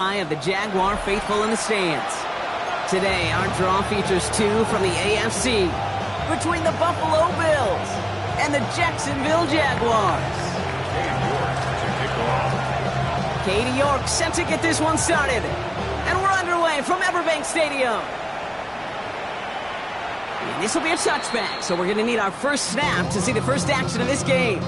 Of the Jaguar faithful in the stands. Today, our draw features two from the AFC between the Buffalo Bills and the Jacksonville Jaguars. Katie York set to get this one started. And we're underway from Everbank Stadium. And this will be a touchback, so we're going to need our first snap to see the first action of this game.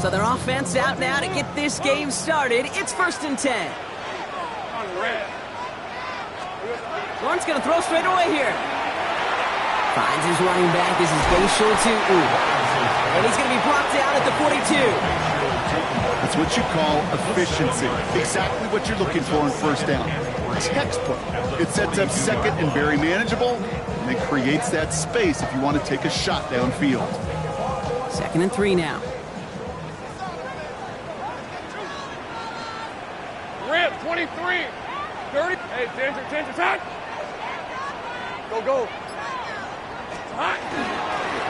So their offense out now to get this game started. It's 1st and 10. Lawrence going to throw straight away here. Finds his running back. This is Bayshore to and he's going to be brought down at the 42. That's what you call efficiency. Exactly what you're looking for in first down. Textbook. It sets up second and very manageable, and it creates that space if you want to take a shot downfield. 2nd and 3 now. Rip, 23, 30. Hey, danger, time. Go.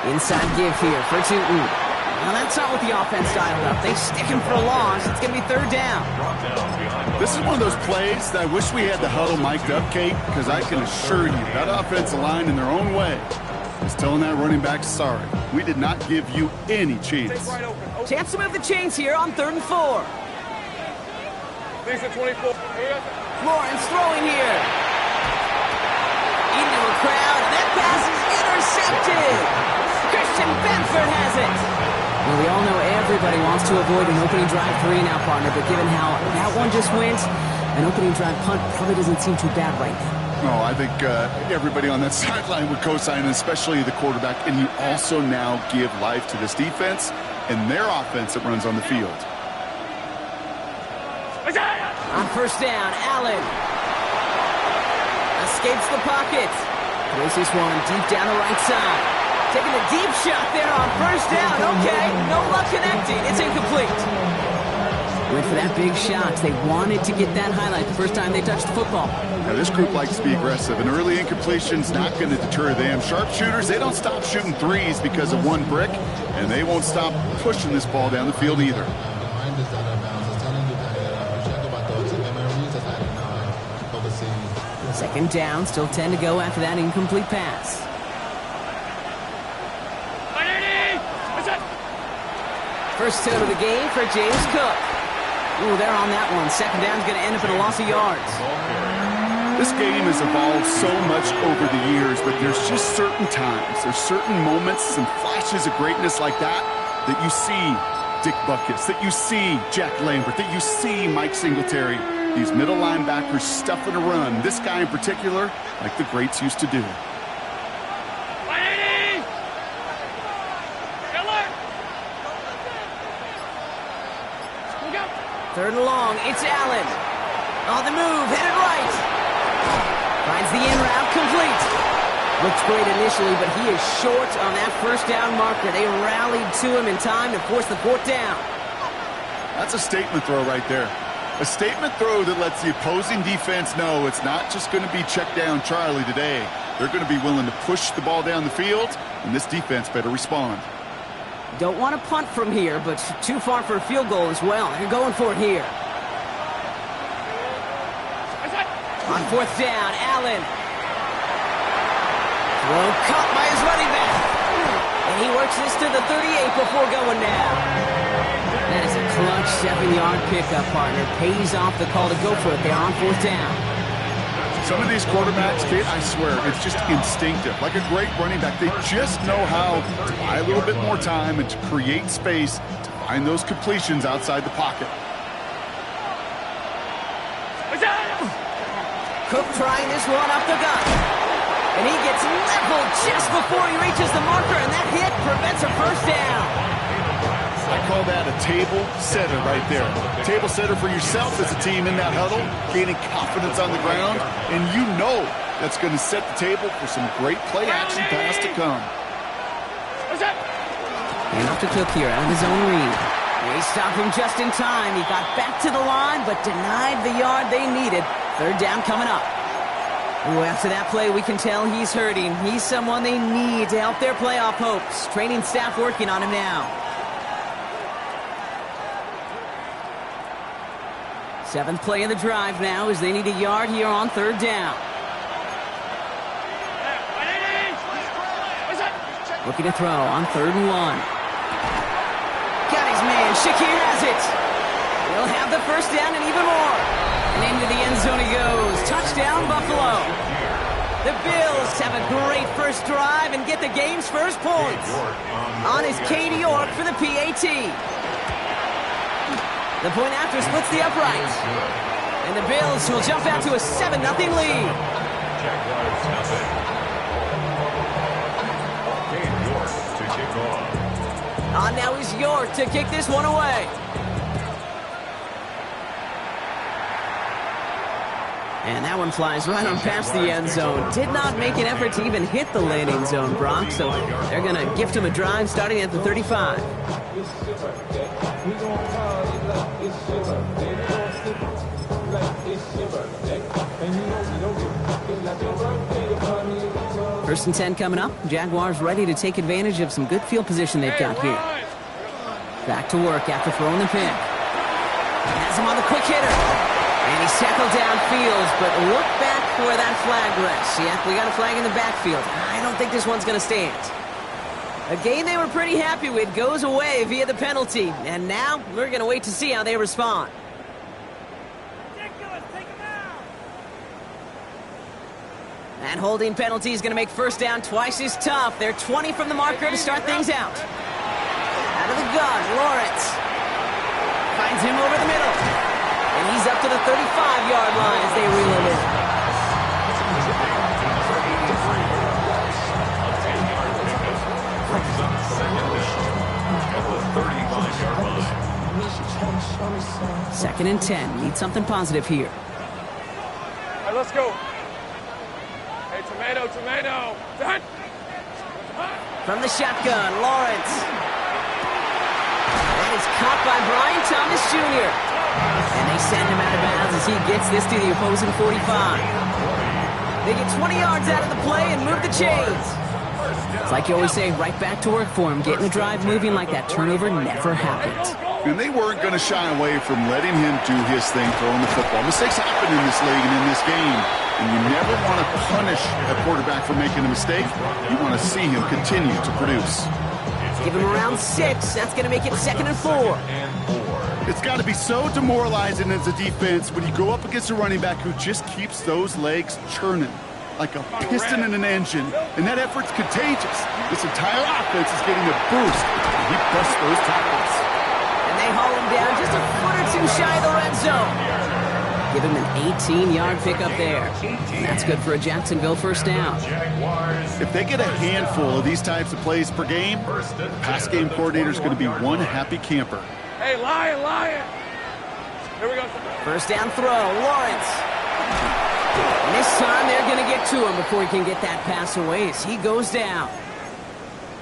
Inside give here for Tootin. Now that's not what the offense dialed up. They stick him for a loss. It's going to be 3rd down. This is one of those plays that I wish we had the huddle mic'd up, Kate, because I can assure you that offensive line in their own way is telling that running back, sorry, we did not give you any chance. Chance to move the chains here on 3rd and 4. Lisa 24. Lawrence throwing here. Into a crowd, and that pass is intercepted. Christian Benford has it. Well, we all know everybody wants to avoid an opening drive 3 now, partner, but given how that one just went, an opening drive punt probably doesn't seem too bad right now. No, I think everybody on that sideline would co-sign, especially the quarterback, and you also now give life to this defense and their offense that runs on the field. On 1st down, Allen escapes the pocket. Throws this one deep down the right side. Taking a deep shot there on 1st down. Okay, no luck connecting. It's incomplete. Went for that big shot. They wanted to get that highlight the first time they touched the football. Now, this group likes to be aggressive, and early incompletion's not going to deter them. Sharpshooters, they don't stop shooting threes because of one brick, and they won't stop pushing this ball down the field either. 2nd down, still 10 to go after that incomplete pass. First out of the game for James Cook. Ooh, they're on that one. 2nd down's going to end up in a loss of yards. This game has evolved so much over the years, but there's just certain times, there's certain moments, some flashes of greatness like that you see Dick Butkus, that you see Jack Lambert, that you see Mike Singletary. These middle linebackers stuffing a run. This guy in particular, like the greats used to do. 3rd and long, it's Allen. On the move, headed right. Finds the in route, complete. Looks great initially, but he is short on that 1st down marker. They rallied to him in time to force the 4th down. That's a statement throw right there. A statement throw that lets the opposing defense know it's not just going to be check down Charlie today. They're going to be willing to push the ball down the field, and this defense better respond. Don't want to punt from here, but too far for a field goal as well. They're going for it here. On 4th down, Allen. Throw caught by his running back. And he works this to the 38 before going down. That is a clutch 7-yard pickup, partner. Pays off the call to go for it there on 4th down. Some of these quarterbacks, Kate, I swear, it's just instinctive. Like a great running back, they just know how to buy a little bit more time and to create space to find those completions outside the pocket. Cook trying this one up the gut. And he gets leveled just before he reaches the marker, and that hit prevents a 1st down. I call that a table setter right there. Table setter for yourself as a team in that huddle, gaining confidence on the ground, and you know that's going to set the table for some great play action pass to come. And off to Cook here out of his own read. They stopped him just in time. He got back to the line, but denied the yard they needed. Third down coming up. Ooh, after that play, we can tell he's hurting. He's someone they need to help their playoff hopes. Training staff working on him now. 7th play of the drive now as they need a yard here on third down. Looking to throw on 3rd and 1. Got his man. Shakir has it. He'll have the first down and even more. And into the end zone he goes. Touchdown, Buffalo. The Bills have a great first drive and get the game's first points. On is Katie York for the PAT. The point after splits the uprights. And the Bills will jump out to a 7-0 lead. On now is York to kick this one away. And that one flies right on past the end zone. Did not make an effort to even hit the landing zone, Brock. So they're going to gift him a drive starting at the 35. First and 10 coming up. Jaguars ready to take advantage of some good field position they've got here. Back to work after throwing the pick. Has him on the quick hitter. And he's tackled downfield, but look back for that flag rests. Yeah, we got a flag in the backfield. I don't think this one's going to stand. A game they were pretty happy with goes away via the penalty. And now we're going to wait to see how they respond. That holding penalty is going to make first down twice as tough. They're 20 from the marker to start things out. Out of the gun, Lawrence. Finds him over the middle. And he's up to the 35-yard line as they reel him in. Second and 10. Need something positive here. All right, let's go. Hey, tomato. Done. From the shotgun, Lawrence. That is caught by Brian Thomas Jr. And they send him out of bounds as he gets this to the opposing 45. They get 20 yards out of the play and move the chains. It's like you always say, right back to work for him. Getting the drive moving like that turnover never happened. And they weren't going to shy away from letting him do his thing, throwing the football. Mistakes happen in this league and in this game. And you never want to punish a quarterback for making a mistake. You want to see him continue to produce. Give him around 6. That's going to make it 2nd and 4. It's got to be so demoralizing as a defense when you go up against a running back who just keeps those legs churning like a piston in an engine. And that effort's contagious. This entire offense is getting a boost. And he busts those tackles. And they haul him down just a foot or two shy of the red zone. Give him an 18-yard pickup there. And that's good for a Jacksonville first down. If they get a handful of these types of plays per game, the pass game coordinator is going to be one happy camper. Hey, Lion. Here we go. First down throw, Lawrence. And this time they're going to get to him before he can get that pass away as he goes down.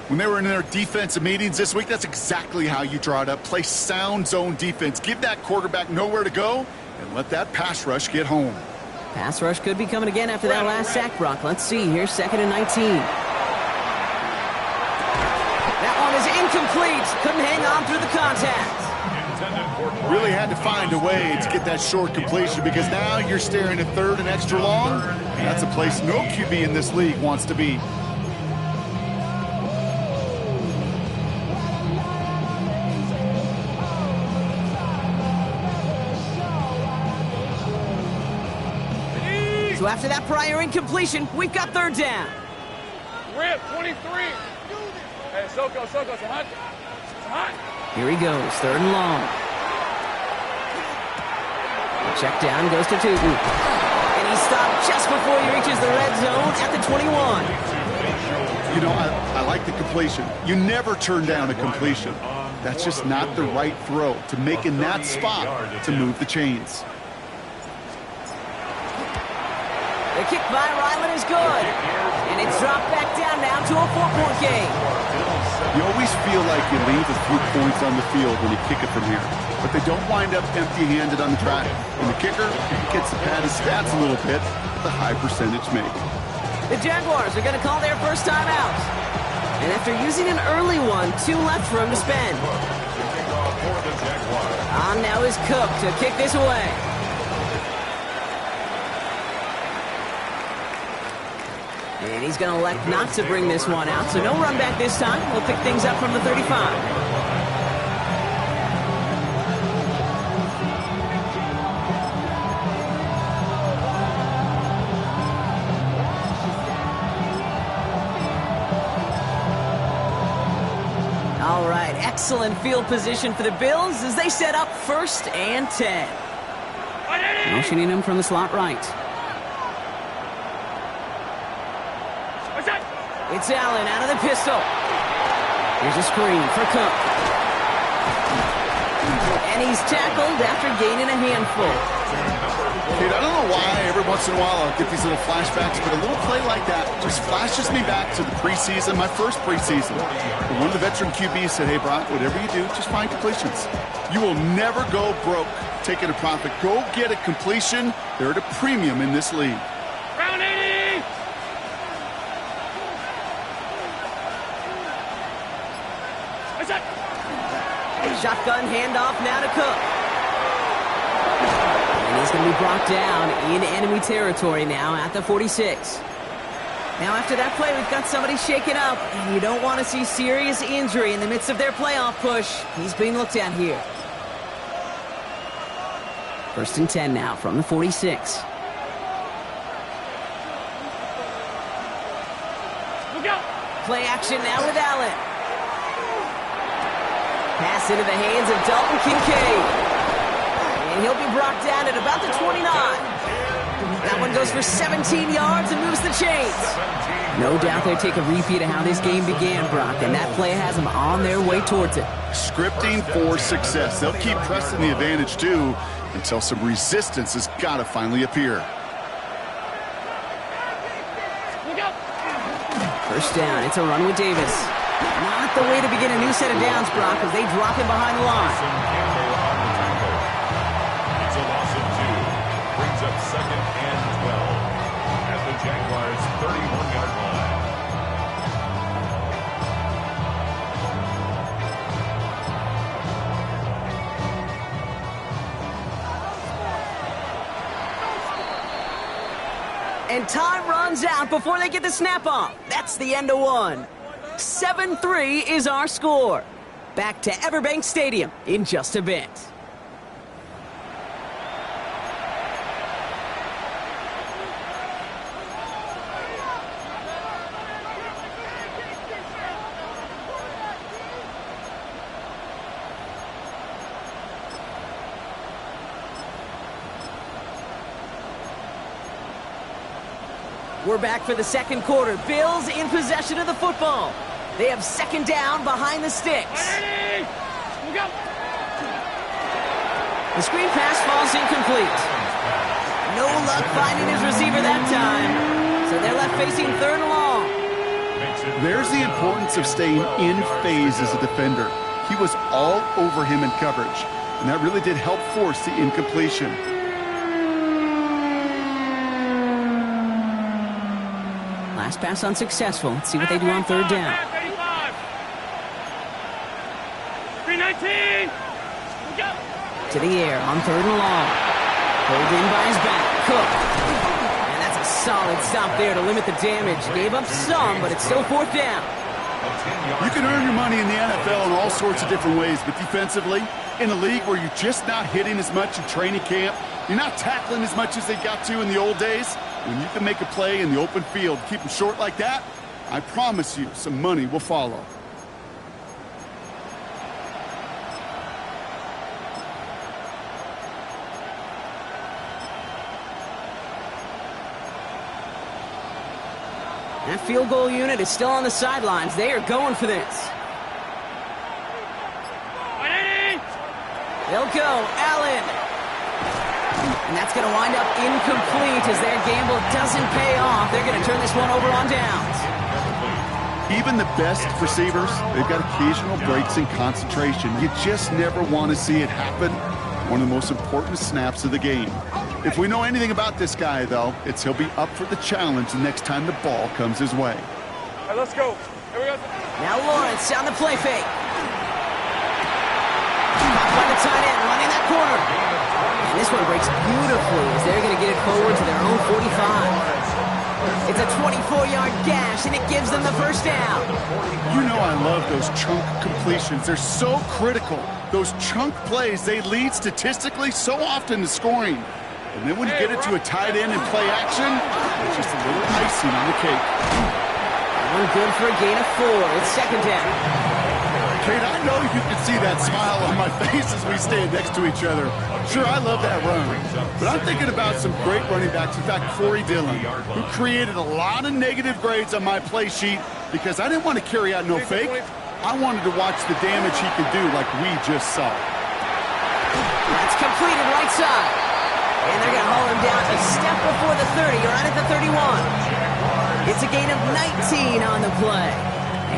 When they were in their defensive meetings this week, that's exactly how you draw it up. Play sound zone defense. Give that quarterback nowhere to go and let that pass rush get home. Pass rush could be coming again after that last sack, Brock. Let's see. Here's 2nd and 19. That one is incomplete. Couldn't hang on through the contact. Really had to find a way to get that short completion because now you're staring at 3rd and extra long, and that's a place no QB in this league wants to be. So after that prior incompletion, we've got 3rd down. Rip, 23. Hey, Soko, it's hot. Here he goes, 3rd and long. Check down, goes to Tootin. And he stopped just before he reaches the red zone at the 21. You know, I like the completion. You never turn down a completion. That's just not the right throw to make in that spot to move the chains. The kick by Ryland is good. And it's dropped back down now to a 4-point game. You always feel like you leave a few points on the field when you kick it from here. But they don't wind up empty-handed on the track. And the kicker gets to pad his stats a little bit with a high percentage make. The Jaguars are going to call their first time out. And after using an early one, 2 left for him to spend. On now is Cook to kick this away. And he's going to elect not to bring this one out, so no run back this time. We'll pick things up from the 35. All right, excellent field position for the Bills as they set up 1st and 10. Motioning him from the slot right. It's Allen out of the pistol. Here's a screen for Cook. And he's tackled after gaining a handful. Dude, I don't know why every once in a while I'll get these little flashbacks, but a little play like that just flashes me back to the preseason, my first preseason. And one of the veteran QBs said, hey, Brock, whatever you do, just find completions. You will never go broke taking a profit. Go get a completion. They're at a premium in this league. Round 80! Shotgun handoff now to Cook. And he's going to be brought down in enemy territory now at the 46. Now after that play, we've got somebody shaken up, and you don't want to see serious injury in the midst of their playoff push. He's being looked at here. 1st and 10 now from the 46. Look out! Play action now with Allen. Pass into the hands of Dalton Kincaid. And he'll be brought down at about the 29. That one goes for 17 yards and moves the chains. No doubt they'll take a repeat of how this game began, Brock, and that play has them on their way towards it. Scripting for success. They'll keep pressing the advantage, too, until some resistance has got to finally appear. Look out! 1st down, it's a run with Davis. Not the way to begin a new set of downs, Brock, as they drop him behind the line. It's a loss of 2. Brings up 2nd and 12 at the Jaguars' 31-yard line. And time runs out before they get the snap off. That's the end of one. 7-3 is our score. Back to Everbank Stadium in just a bit. We're back for the 2nd quarter. Bills in possession of the football. They have 2nd down behind the sticks. Look out! The screen pass falls incomplete. No luck finding his receiver that time. So they're left facing 3rd and long. There's the importance of staying in phase as a defender. He was all over him in coverage, and that really did help force the incompletion. Last pass unsuccessful. Let's see what they do on 3rd down. 319! Look out! To the air on 3rd and long. Pulled in by his back. Cook. And that's a solid stop there to limit the damage. Gave up some, but it's still 4th down. You can earn your money in the NFL in all sorts of different ways, but defensively, in a league where you're just not hitting as much in training camp, you're not tackling as much as they got to in the old days, when you can make a play in the open field, keep them short like that, I promise you some money will follow. That field goal unit is still on the sidelines. They are going for this. 180! They'll go. Allen. And that's going to wind up incomplete as their gamble doesn't pay off. They're going to turn this one over on downs. Even the best receivers, they've got occasional breaks in concentration. You just never want to see it happen. One of the most important snaps of the game. If we know anything about this guy, though, it's he'll be up for the challenge the next time the ball comes his way. All right, let's go. Here we go. Now Lawrence on the play fake. Caught by the tight end, running that corner. And this one breaks beautifully as they're going to get it forward to their own 45. It's a 24-yard gash, and it gives them the first down. You know I love those chunk completions. They're so critical. Those chunk plays, they lead statistically so often to scoring. And then when you get it to a tight end in play action, it's just a little icing on the cake. One good for a gain of 4. It's second down. Kate, I know you can see that smile on my face as we stand next to each other. Sure, I love that run. But I'm thinking about some great running backs. In fact, Corey Dillon, who created a lot of negative grades on my play sheet because I didn't want to carry out no fake. I wanted to watch the damage he could do like we just saw. That's completed right side. And they're going to haul him down a step before the 30, right at the 31. It's a gain of 19 on the play.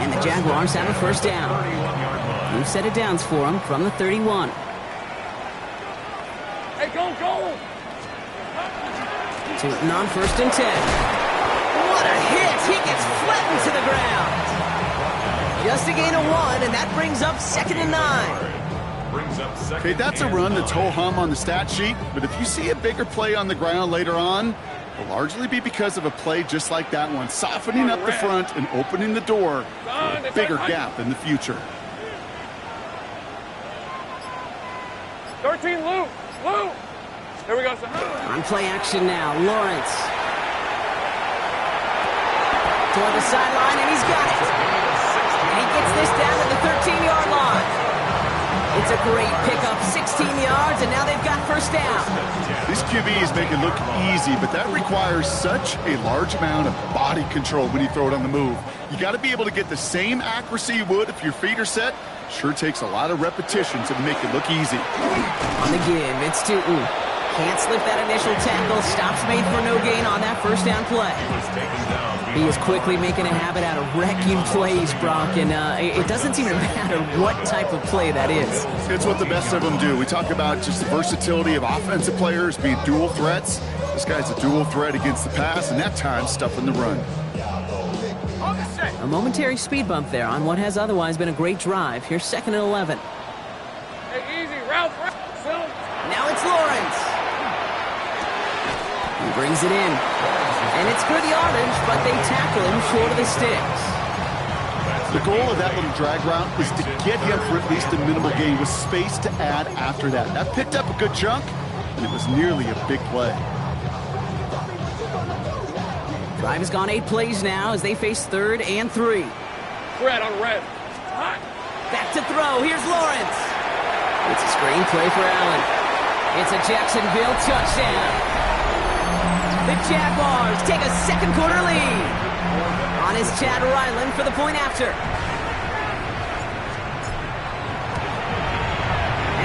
And the Jaguars have a first down. New set of downs for them from the 31. Hey, go! Tootin on first and 10. What a hit! He gets flattened to the ground. Just a gain of 1, and that brings up second and 9. Okay, that's a run that's ho-hum on the stat sheet, but if you see a bigger play on the ground later on, it'll largely be because of a play just like that one, softening up the front and opening the door for a bigger gap in the future. 13, Lou! Here we go, son. On play action now, Lawrence. Toward the sideline, and he's got it. And he gets this down to the 13-yard line. It's a great pickup, 16 yards, and now they've got first down. These QBs make it look easy, but that requires such a large amount of body control when you throw it on the move. You got to be able to get the same accuracy you would if your feet are set. Sure takes a lot of repetition to make it look easy. On the give, it's Tootin. Can't slip that initial tackle. Stops made for no gain on that first down play. He is quickly making a habit out of wrecking plays, Brock, and it doesn't seem to matter what type of play that is. It's what the best of them do. We talk about just the versatility of offensive players being dual threats. This guy's a dual threat against the pass, and that time stuffing the run. A momentary speed bump there on what has otherwise been a great drive. Here's second and 11. Hey, easy, Ralph. Now it's Lawrence. He brings it in. And it's good yardage, but they tackle him short of the sticks. The goal of that little drag route is to get him for at least a minimal gain with space to add after that. That picked up a good chunk, and it was nearly a big play. Drive has gone 8 plays now as they face 3rd and 3. Red on red. Back to throw. Here's Lawrence. It's a screen play for Allen. It's a Jacksonville touchdown. The Jaguars take a second quarter lead. On is Chad Ryland for the point after.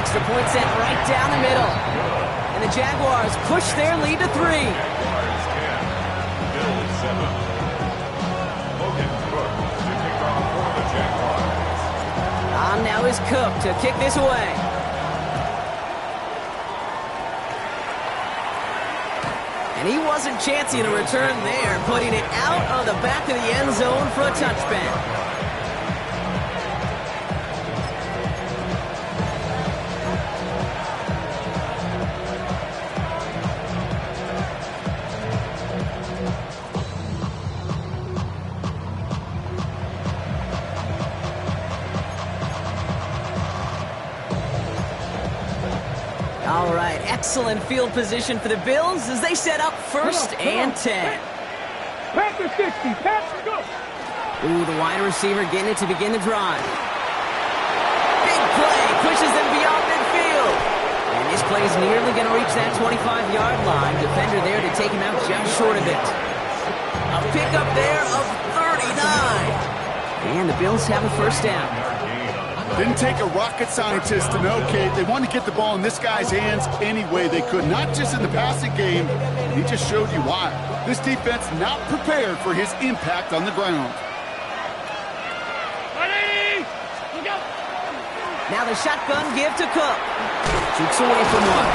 Extra point sent right down the middle. And the Jaguars push their lead to 3. On now is Cook to kick this away. And he wasn't chancing a return there, putting it out on the back of the end zone for a touchback. All right, excellent field position for the Bills as they set up first and 10. Pass the 60, pass, go. Ooh, the wide receiver getting it to begin the drive. Big play, pushes them beyond midfield. And this play is nearly going to reach that 25-yard line. Defender there to take him out just short of it. A pickup there of 39. And the Bills have a first down. Didn't take a rocket scientist to know, Kate. They wanted to get the ball in this guy's hands any way they could, not just in the passing game. He just showed you why. This defense not prepared for his impact on the ground. Now the shotgun give to Cook. Shoots away from one.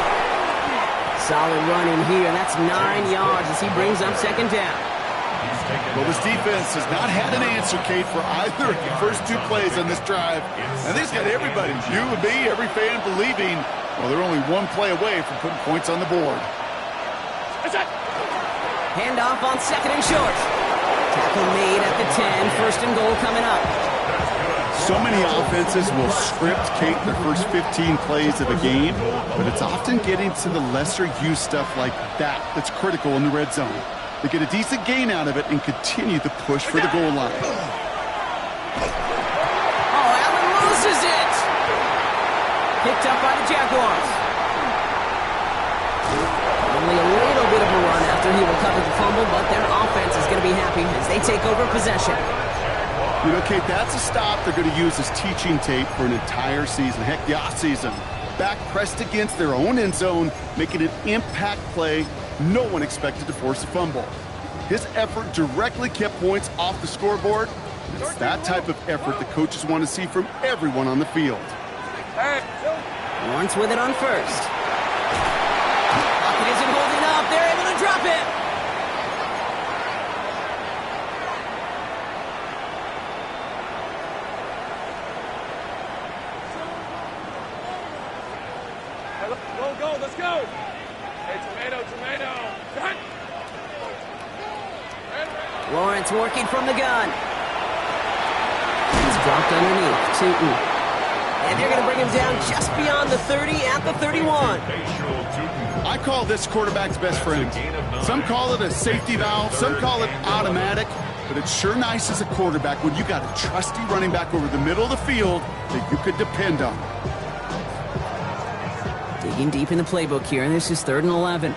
Solid run in here. That's 9 yards as he brings up second down. Well, this defense has not had an answer, Kate, for either of the first 2 plays on this drive. And they've got everybody, you and me, every fan believing, well, they're only 1 play away from putting points on the board. Handoff on second and short. Tackle made at the 10. First and goal coming up. So many offenses will script, Kate, their first 15 plays of a game, but it's often getting to the lesser-used stuff like that that's critical in the red zone. They get a decent gain out of it and continue the push for the goal line. Oh, Allen loses it! Picked up by the Jaguars. Only a little bit of a run after he recovered the fumble, but their offense is going to be happy as they take over possession. You know, Kate, that's a stop they're going to use as teaching tape for an entire season. Heck, the offseason. Back pressed against their own end zone, making an impact play. No one expected to force a fumble. His effort directly kept points off the scoreboard. It's that type of effort the coaches want to see from everyone on the field. Lawrence with it on first. Pocket isn't holding up. They're able to drop it. Go, let's go. Hey, tomato. Cut. Lawrence working from the gun. He's dropped underneath. Tootin. And they're going to bring him down just beyond the 30 at the 31. I call this quarterback's best friend. Some call it a safety valve, some call it automatic, but it's sure nice as a quarterback when you got a trusty running back over the middle of the field that you could depend on. Digging deep in the playbook here, and this is 3rd and 11.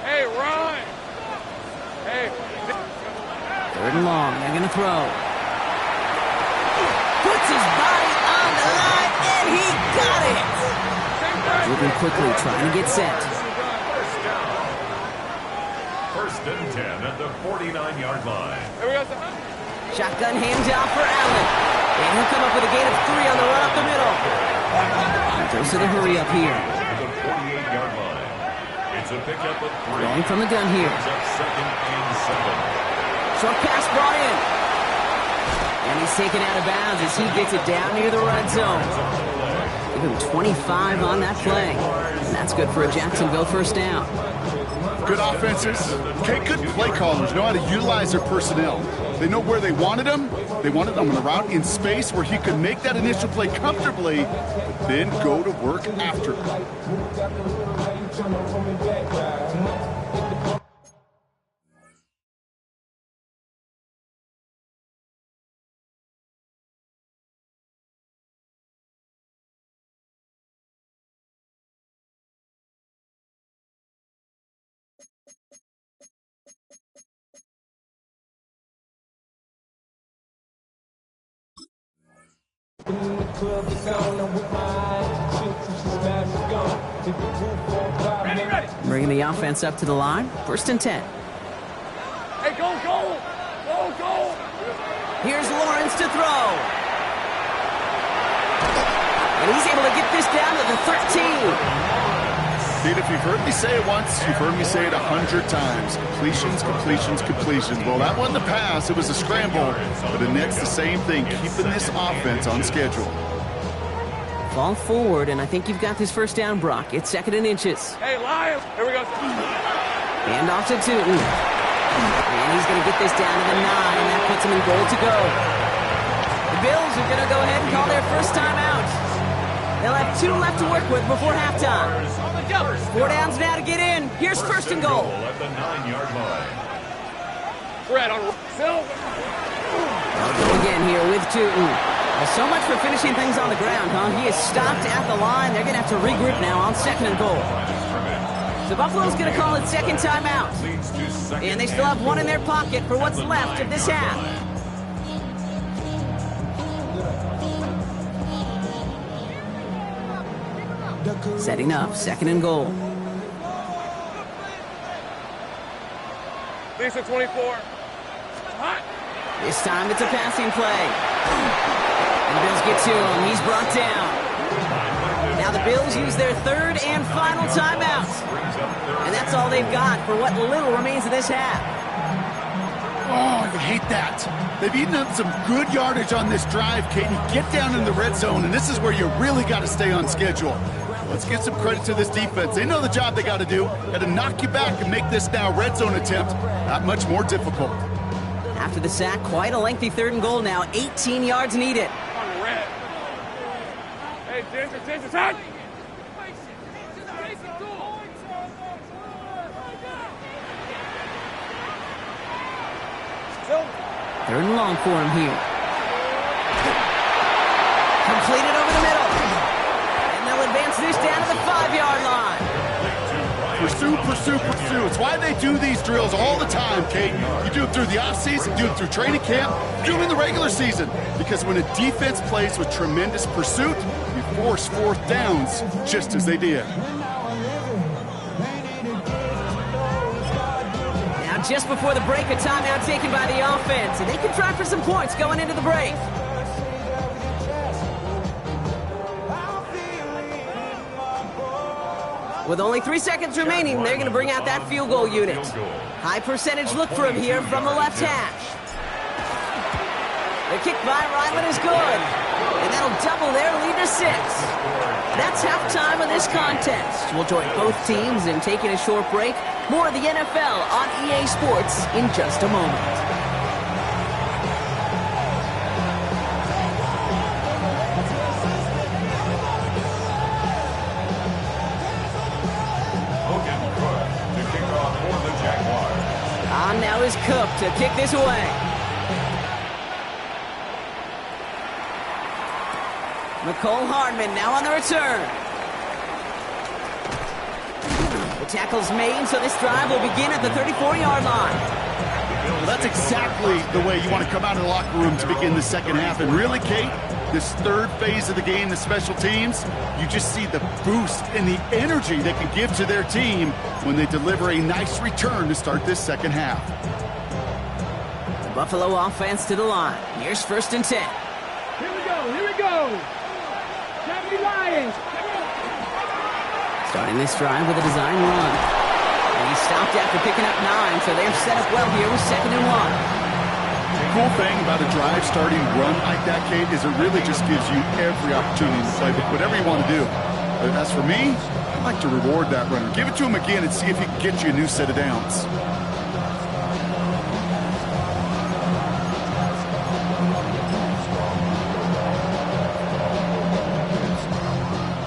Hey, Ryan. Hey. 3rd and long. They're going to throw. Puts his body on the line, and he got it. Moving quickly, trying to get set. First and 10 at the 49-yard line. Here we go. Shotgun handoff for Allen. And he'll come up with a gain of 3 on the run up the middle. Goes to the hurry up here. The 48-yard line. It's a pickup of 3. Throwing from the gun here. Brings up second and 7. Short pass brought in. And he's taken out of bounds as he gets it down near the red zone. Give him 25 on that play. And that's good for a Jacksonville first down. Good offenses, okay, good play callers know how to utilize their personnel. They know where they wanted him. They wanted him on a route in space where he could make that initial play comfortably, but then go to work after. Bringing the offense up to the line. 1st and 10. Hey, go. Here's Lawrence to throw. And he's able to get this down to the 13. Dude, if you've heard me say it once, you've heard me say it 100 times. Completions. Well, that wasn't a pass. It was a scramble. But the next, the same thing, keeping this offense on schedule. Fall forward, and I think you've got this first down, Brock. It's 2nd and inches. Hey, Lions. Here we go. Hand off to Tootin. And he's going to get this down to the 9. That puts him in goal to go. The Bills are going to go ahead and call their first time out. They'll have 2 left to work with before halftime. 4 downs now to get in. Here's 1st and goal. At the 9-yard line. Fred on Silver. They'll go again here with Tootin. Well, so much for finishing things on the ground, huh? He is stopped at the line. They're going to have to regroup now on 2nd and goal. So Buffalo's going to call it second timeout. And they still have 1 in their pocket for what's left of this half. Setting up, 2nd and goal. Lisa 24. Hot. This time it's a passing play. And the Bills it to him. He's brought down. Now the Bills use their third and final timeout. And that's all they've got for what little remains of this half. Oh, I hate that. They've eaten up some good yardage on this drive, Kate. You get down in the red zone, and this is where you really got to stay on schedule. Let's give some credit to this defense. They know the job they got to do. Got to knock you back and make this now red zone attempt not much more difficult. After the sack, quite a lengthy 3rd and goal now. 18 yards needed. On red. Hey, Ginger, time. 3rd and long for him here. Completed over the middle. And they'll advance this down to the 5-yard line. Pursue, pursue, pursue. It's why they do these drills all the time, Kate. You do it through the offseason, do it through training camp, do it in the regular season. Because when a defense plays with tremendous pursuit, you force 4th downs just as they did. Now just before the break, a timeout taken by the offense. And they can try for some points going into the break. With only 3 seconds remaining, they're going to bring out that field goal unit. High percentage look for him here from the left hash. The kick by Ryland is good. And that'll double their lead to 6. That's halftime of this contest. We'll join both teams in taking a short break. More of the NFL on EA Sports in just a moment. Now is Cook to kick this away. Mecole Hardman now on the return. The tackle's made, so this drive will begin at the 34-yard line. Well, that's exactly the way you want to come out of the locker room to begin the second half. And really, Kate, this 3rd phase of the game, the special teams, you just see the boost and the energy they can give to their team when they deliver a nice return to start this second half. The Buffalo offense to the line. Here's 1st and 10. Here we go. Cavalry Lions. Starting this drive with a design run. And he stopped after picking up 9, so they're set up well here with 2nd and 1. The cool thing about a drive starting run like that, Kate, is it really just gives you every opportunity to play whatever you want to do. But as for me, I like to reward that runner. Give it to him again and see if he can get you a new set of downs.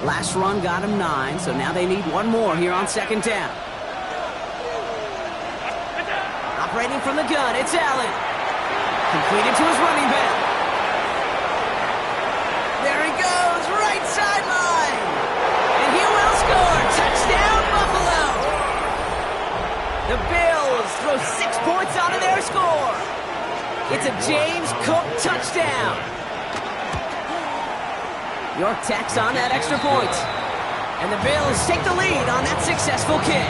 Last run got him 9, so now they need one more here on 2nd down. Operating from the gun, it's Allen. Completed to his running back. There he goes, right sideline. And he will score. Touchdown, Buffalo. The Bills throw 6 points onto their score. It's a James Cook touchdown. York tacks on that extra point. And the Bills take the lead on that successful kick.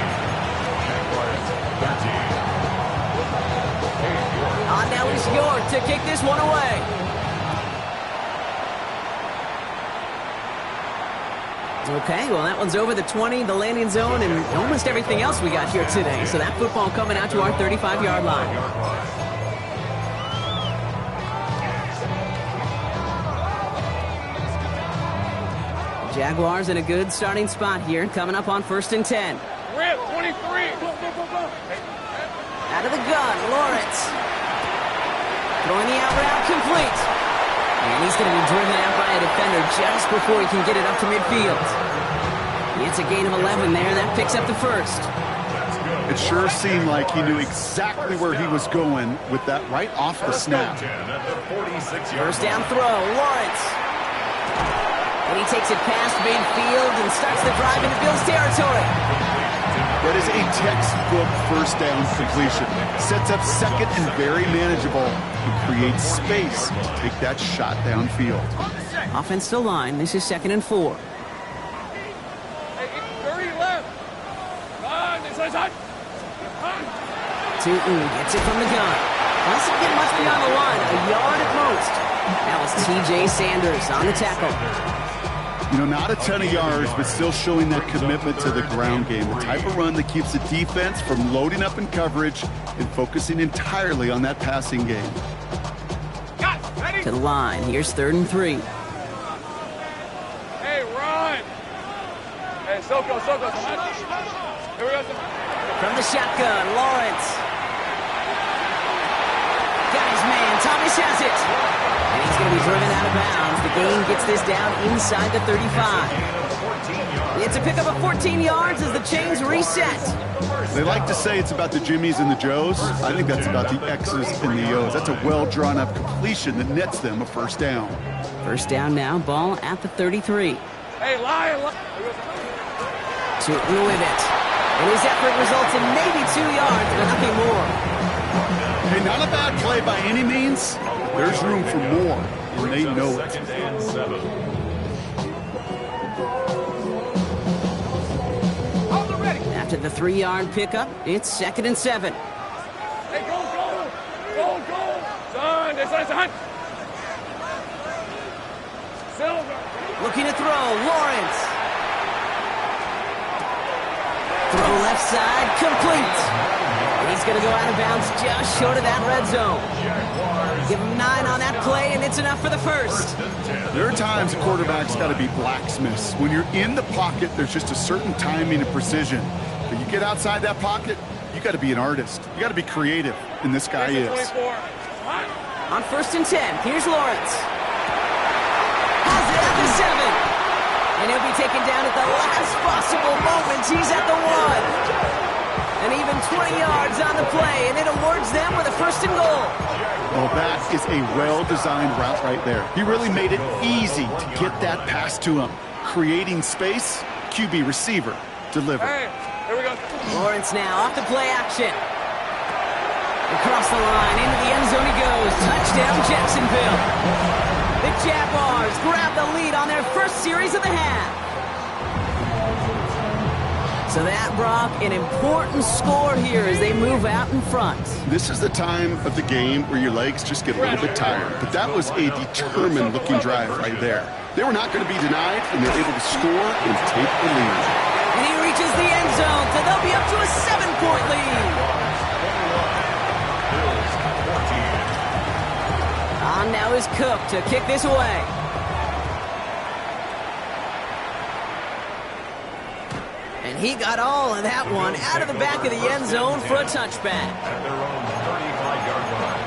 On now is York to kick this one away. Okay, well that one's over the 20, the landing zone, and almost everything else we got here today. So that football coming out to our 35-yard line. Jaguars in a good starting spot here, coming up on 1st and 10. Rip, 23. Out of the gun, Lawrence. Throwing the out route complete. And he's going to be driven out by a defender just before he can get it up to midfield. It's a gain of 11 there. That picks up the 1st. It sure seemed like he knew exactly where he was going with that right off the snap. 1st down throw, Lawrence. And he takes it past midfield and starts the drive into Bills territory. That is a textbook 1st down completion. Sets up 2nd and very manageable. And creates space to take that shot downfield. Offense to line. This is 2nd and 4. Hey, 30 left. Tootin gets it from the gun. Doesn't get much beyond the line. A yard at most. That was T.J. Sanders on the tackle. You know, not a ton of yards, but still showing that commitment to the ground game. The type of run that keeps the defense from loading up in coverage and focusing entirely on that passing game. To the line. Here's 3rd and 3. Hey, run! Hey, Soko. Here we go. From the shotgun, Lawrence. Got his man. Thomas has it. And he's going to be driven out of bounds. The gain gets this down inside the 35. It's a pickup of 14 yards as the chains reset. They like to say it's about the Jimmies and the Joes. I think that's about the X's and the O's. That's a well-drawn-up completion that nets them a first down. First down now, ball at the 33. Hey, lie. To Uivit. And his effort results in maybe 2 yards, but nothing more. Hey, not a bad play by any means. There's room for more, and they know it. Second and 7. After the 3-yard pickup, it's 2nd and 7. Hey, go! Son, it's a hunt. Silver. Looking to throw, Lawrence. Throw left side, complete. And he's going to go out of bounds just short of that red zone. Give him 9 on that play, and it's enough for the first. There are times a quarterback's got to be blacksmiths. When you're in the pocket, there's just a certain timing and precision. But you get outside that pocket, you got to be an artist. You got to be creative, and this guy is. 24. On 1st and 10, here's Lawrence. Has it at the 7. And he'll be taken down at the last possible moment. He's at the 1. And even 20 yards on the play, and it awards them with a 1st and goal. Well, that is a well-designed route right there. He really made it easy to get that pass to him. Creating space, QB receiver, deliver. Hey, here we go. Lawrence now off the play action. Across the line, into the end zone he goes. Touchdown, Jacksonville. The Jaguars grab the lead on their first series of the half. So that, Brock, an important score here as they move out in front. This is the time of the game where your legs just get a little bit tired. But that was a determined-looking drive right there. They were not going to be denied, and they're able to score and take the lead. And he reaches the end zone, so they'll be up to a 7-point lead. On now is Cook to kick this away. And he got all of that one out of the back of the end zone for a touchback. At their own 35-yard line.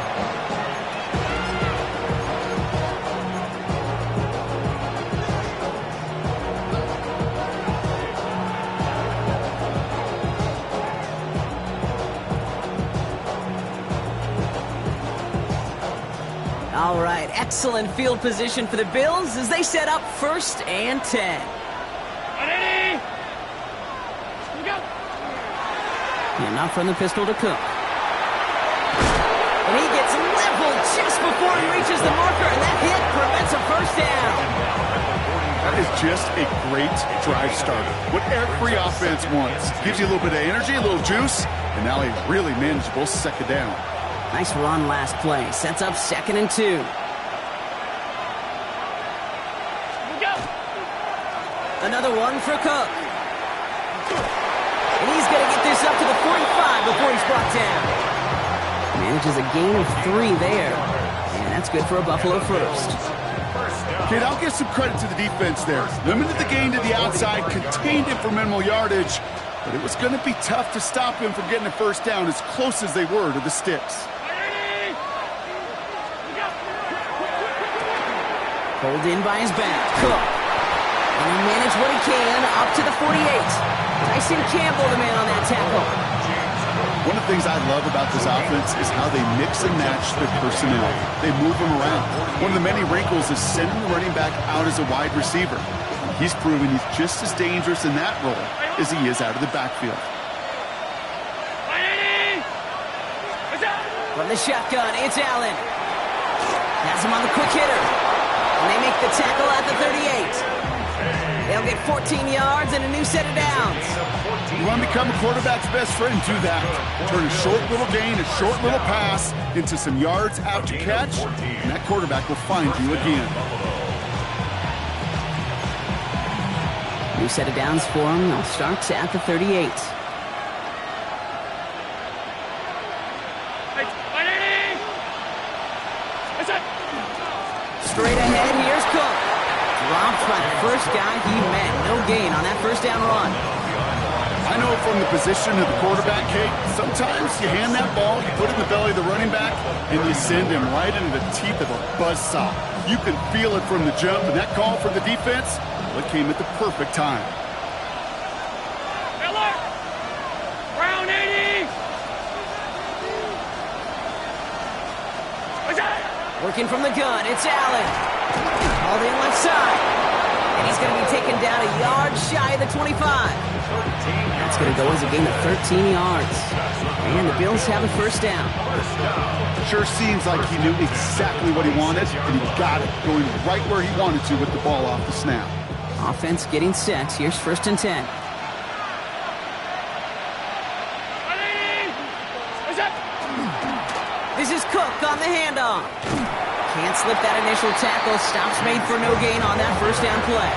All right, excellent field position for the Bills as they set up 1st and 10. Enough from the pistol to Cook. And he gets leveled just before he reaches the marker, and that hit prevents a first down. That is just a great drive starter. What every offense wants. Gives you a little bit of energy, a little juice, and now a really manageable 2nd down. Nice run last play. Sets up 2nd and 2. Another one for Cook. And he's going to get this up to the 45 before he's brought down. Manages a gain of 3 there. And that's good for a Buffalo first. Kid, I'll give some credit to the defense there. Limited the gain to the outside, contained it for minimal yardage, but it was going to be tough to stop him from getting a first down as close as they were to the sticks. Pulled in by his back. Cook. And he managed what he can up to the 48. Tyson Campbell, the man on that tackle. One of the things I love about this offense is how they mix and match their personnel. They move them around. One of the many wrinkles is sending the running back out as a wide receiver. He's proven he's just as dangerous in that role as he is out of the backfield. From the shotgun, it's Allen. Has him on the quick hitter. And they make the tackle at the 38. They'll get 14 yards and a new set of downs. You want to become a quarterback's best friend, do that. Turn a short little gain, a short little pass into some yards after catch, and that quarterback will find you again. New set of downs for them. They'll start at the 38. Straight ahead, here's Cook. Dropped by the first guy he met. No gain on that first down run. I know from the position of the quarterback, Kate, sometimes you hand that ball, you put it in the belly of the running back, and you send him right into the teeth of a buzzsaw. You can feel it from the jump, and that call from the defense, well, it came at the perfect time. Miller! Brown 80! Working from the gun, it's Allen. All in left side. And he's going to be taken down a yard shy of the 25. That's going to go as a gain of 13 yards. And the Bills have a first down. Sure seems like he knew exactly what he wanted, and he got it, going right where he wanted to with the ball off the snap. Offense getting set. Here's 1st and 10. This is Cook on the handoff. Can't slip that initial tackle. Stops made for no gain on that first down play.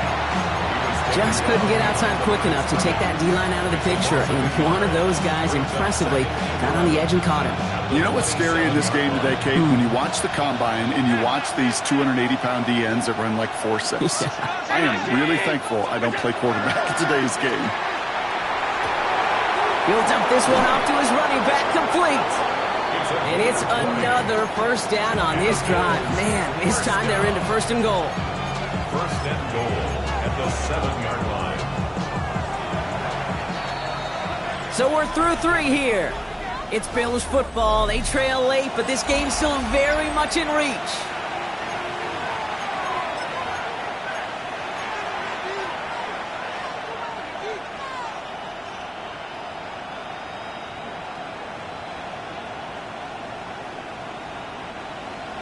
Just couldn't get outside quick enough to take that D-line out of the picture. And one of those guys impressively got on the edge and caught him. You know what's scary in this game today, Kate? When you watch the combine and you watch these 280-pound DNs that run like 4.6. I am really thankful I don't play quarterback in today's game. He'll dump this one off to his running back, complete. And it's another first down on this drive. Man, this time they're into 1st and goal. 1st and goal at the 7-yard line. So we're through 3 here. It's Bills football. They trail late, but this game's still very much in reach.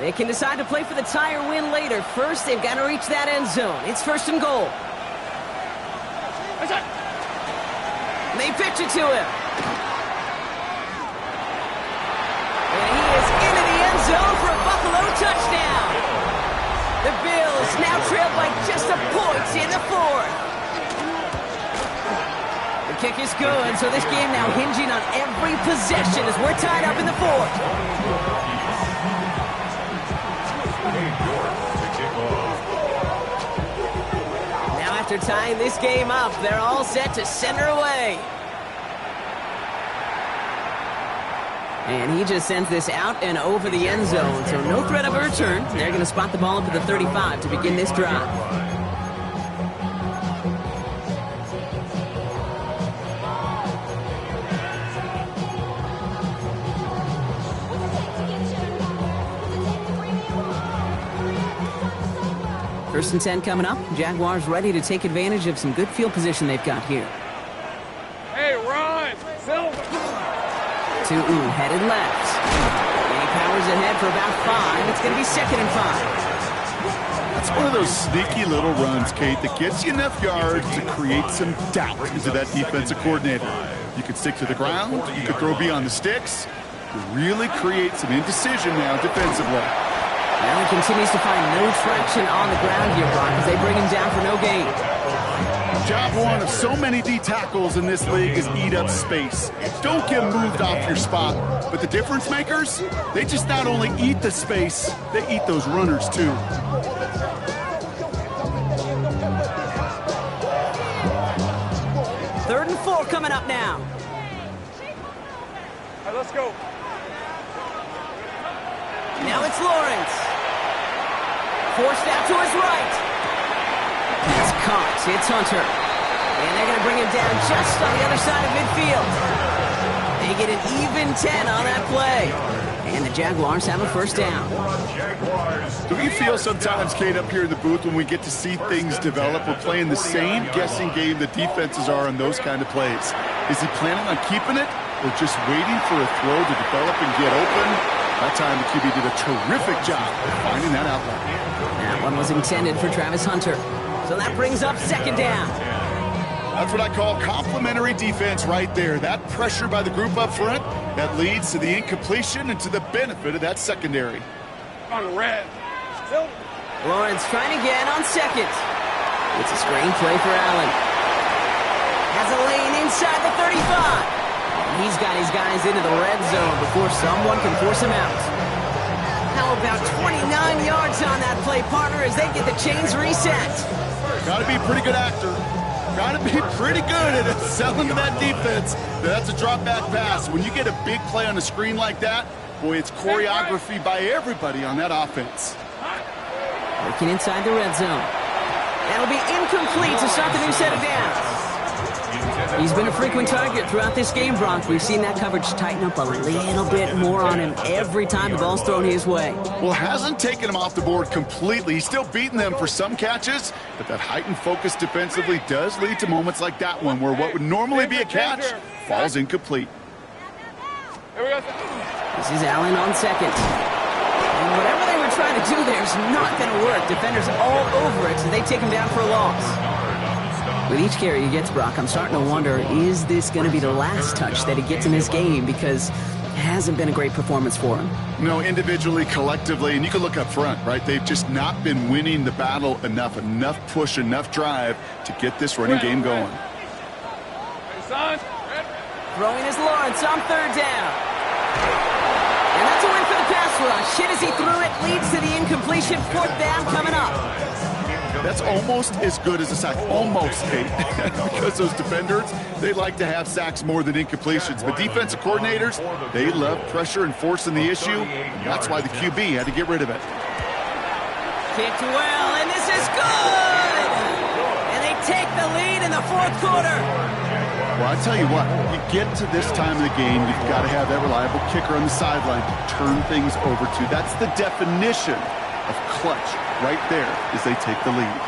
They can decide to play for the tie or win later. First, they've got to reach that end zone. It's 1st and goal. They pitch it to him. And he is into the end zone for a Buffalo touchdown. The Bills now trail by just a point in the 4th. The kick is good, so this game now hinging on every possession as we're tied up in the 4th. Now after tying this game up, they're all set to center away. And he just sends this out and over the end zone, so no threat of a return. They're going to spot the ball up at the 35 to begin this drive. First and 10 coming up. Jaguars ready to take advantage of some good field position they've got here. Hey, Ron! Silver! Tu'u headed left. And he powers ahead for about 5. It's going to be 2nd and 5. That's one of those sneaky little runs, Kate, that gets you enough yards to create some doubt into that defensive coordinator. You can stick to the ground. You can throw beyond the sticks. You really create some indecision now defensively. Allen continues to find no traction on the ground here, Brock, as they bring him down for no gain. Job one of so many D tackles in this league is eat up space. Don't get moved off your spot. But the difference makers, they just not only eat the space, they eat those runners too. Third and 4 coming up now. All right, let's go. Now it's Lawrence. Forced out to his right. It's caught. It's Hunter. And they're going to bring him down just on the other side of midfield. They get an even 10 on that play. And the Jaguars have a first down. Do you feel sometimes, Kate, up here in the booth when we get to see things develop, we're playing the same guessing game the defenses are on those kind of plays? Is he planning on keeping it or just waiting for a throw to develop and get open? That time the QB did a terrific job of finding that outlet. That one was intended for Travis Hunter. So that brings up second down. That's what I call complimentary defense right there. That pressure by the group up front, that leads to the incompletion and to the benefit of that secondary. On the red. Lawrence trying again on second. It's a screen play for Allen. Has a lane inside the 35. And he's got his guys into the red zone before someone can force him out. How about 29 yards on that play, partner, as they get the chains reset? Got to be a pretty good actor. Got to be pretty good at selling to that defense. That's a drop-back pass. When you get a big play on a screen like that, boy, it's choreography by everybody on that offense. Working inside the red zone. That'll be incomplete to start the new set of downs. He's been a frequent target throughout this game, Bronk. We've seen that coverage tighten up a little bit more on him every time the ball's thrown his way. Well, hasn't taken him off the board completely. He's still beating them for some catches, but that heightened focus defensively does lead to moments like that one where what would normally be a catch falls incomplete. Here we go. This is Allen on second. And whatever they were trying to do there is not going to work. Defenders all over it, so they take him down for a loss. With each carry he gets, Brock, I'm starting to wonder, is this going to be the last touch that he gets in this game? Because it hasn't been a great performance for him. No, individually, collectively, and you can look up front, right? They've just not been winning the battle enough push, enough drive to get this running game going. Hey, son. Throwing is Lawrence on third down. And that's a win for the pass rush. Hit as he threw it, leads to the incompletion. Fourth down coming up. That's almost as good as a sack. Almost, Kate. Because those defenders, they like to have sacks more than incompletions. But defensive coordinators, they love pressure and forcing the issue. And that's why the QB had to get rid of it. Kicked well, and this is good! And they take the lead in the fourth quarter. Well, I tell you what, you get to this time of the game, you've got to have that reliable kicker on the sideline to turn things over to. That's the definition of clutch right there as they take the lead.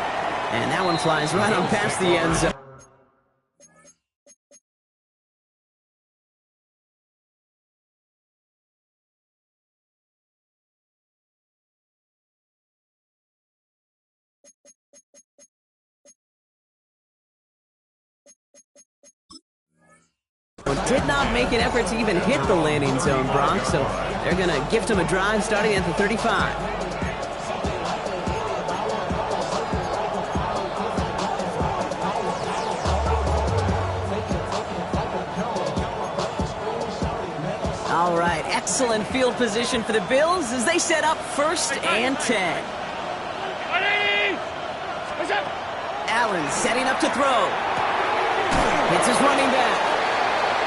And that one flies right on past the end zone. Did not make an effort to even hit the landing zone, Bronx, so they're going to gift him a drive starting at the 35. All right, excellent field position for the Bills as they set up 1st and 10. Allen setting up to throw. Hits his running back.